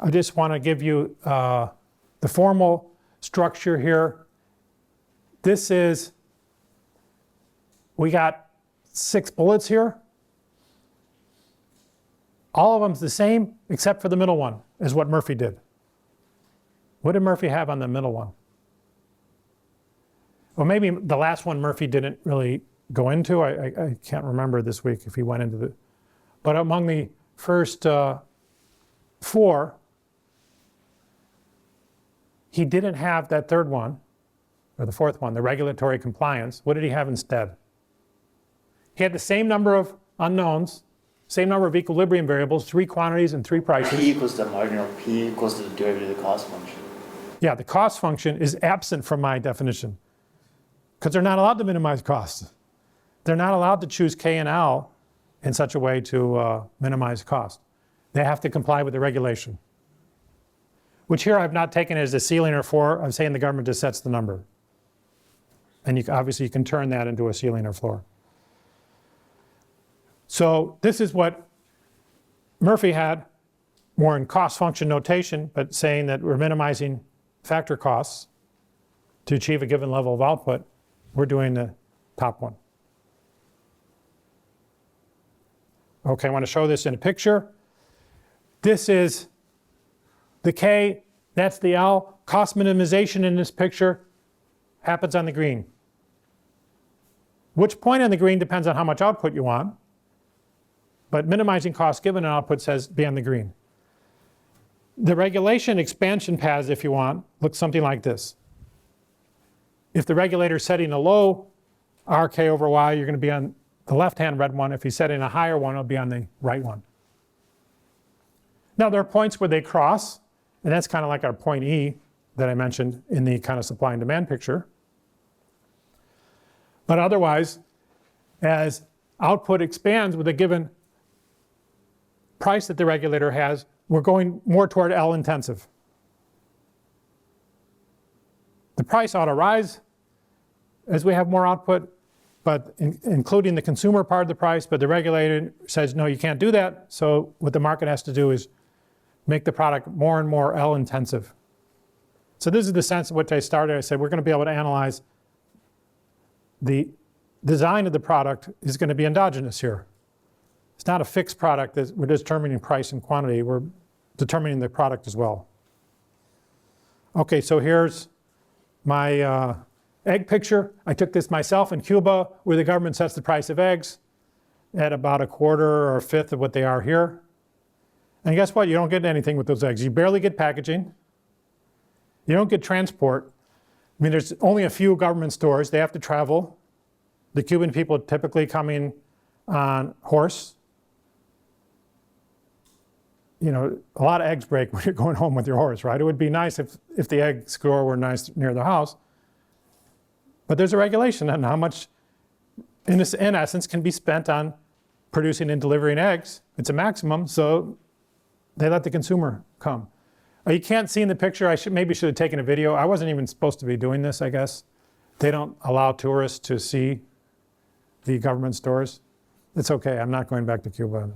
I just want to give you the formal structure here. This is, we got 6 bullets here. All of them's the same except for the middle one, is what Murphy did. What did Murphy have on the middle one? Well, maybe the last one Murphy didn't really go into. I can't remember this week if he went into the, but among the first 4, he didn't have that third one, or the fourth one, the regulatory compliance. What did he have instead? He had the same number of unknowns, same number of equilibrium variables, 3 quantities and 3 prices. P equals the marginal, P equals the derivative of the cost function. Yeah, the cost function is absent from my definition because they're not allowed to minimize costs. They're not allowed to choose K and L in such a way to minimize cost. They have to comply with the regulation, which here I've not taken as a ceiling or floor. I'm saying the government just sets the number. And obviously you can turn that into a ceiling or floor. So this is what Murphy had, more in cost function notation, but saying that we're minimizing factor costs to achieve a given level of output. We're doing the top one. Okay, I want to show this in a picture. This is the K, that's the L. Cost minimization in this picture happens on the green. Which point on the green depends on how much output you want. But minimizing cost given an output says be on the green. The regulation expansion paths, if you want, look something like this. If the regulator is setting a low RK over Y, you're going to be on the left-hand red one. If he's setting a higher one, it'll be on the right one. Now there are points where they cross, and that's kind of like our point E that I mentioned in the kind of supply and demand picture. But otherwise, as output expands with a given price that the regulator has, we're going more toward L intensive. The price ought to rise as we have more output, but including the consumer part of the price, but the regulator says, no, you can't do that. So what the market has to do is make the product more and more L intensive. So this is the sense of which I started. I said, we're going to be able to analyze the design of the product is going to be endogenous here. It's not a fixed product that we're determining price and quantity. We're determining the product as well. Okay, so here's my egg picture. I took this myself in Cuba, where the government sets the price of eggs at about 1/4 or 1/5 of what they are here. And guess what? You don't get anything with those eggs. You barely get packaging. You don't get transport. I mean, there's only a few government stores. They have to travel. The Cuban people typically coming on horse. You know, a lot of eggs break when you're going home with your horse, right? It would be nice if the egg store were nice near the house. But there's a regulation on how much, in essence, can be spent on producing and delivering eggs. It's a maximum, so they let the consumer come. You can't see in the picture. I maybe should have taken a video. I wasn't even supposed to be doing this, I guess. They don't allow tourists to see the government stores. It's okay. I'm not going back to Cuba.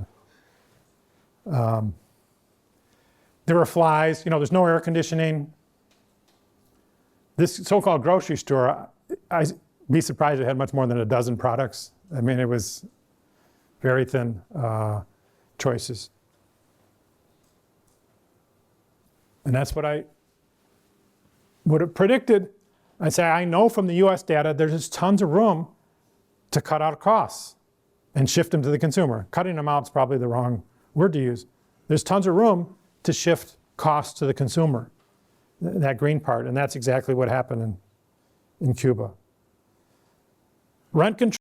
There are flies. You know, there's no air conditioning. This so-called grocery store, I'd be surprised if it had much more than a dozen products. I mean, it was very thin choices. And that's what I would have predicted. I say, I know from the US data, there's just tons of room to cut out costs and shift them to the consumer. Cutting them out is probably the wrong word to use. There's tons of room to shift costs to the consumer, that green part. And that's exactly what happened in Cuba. Rent control.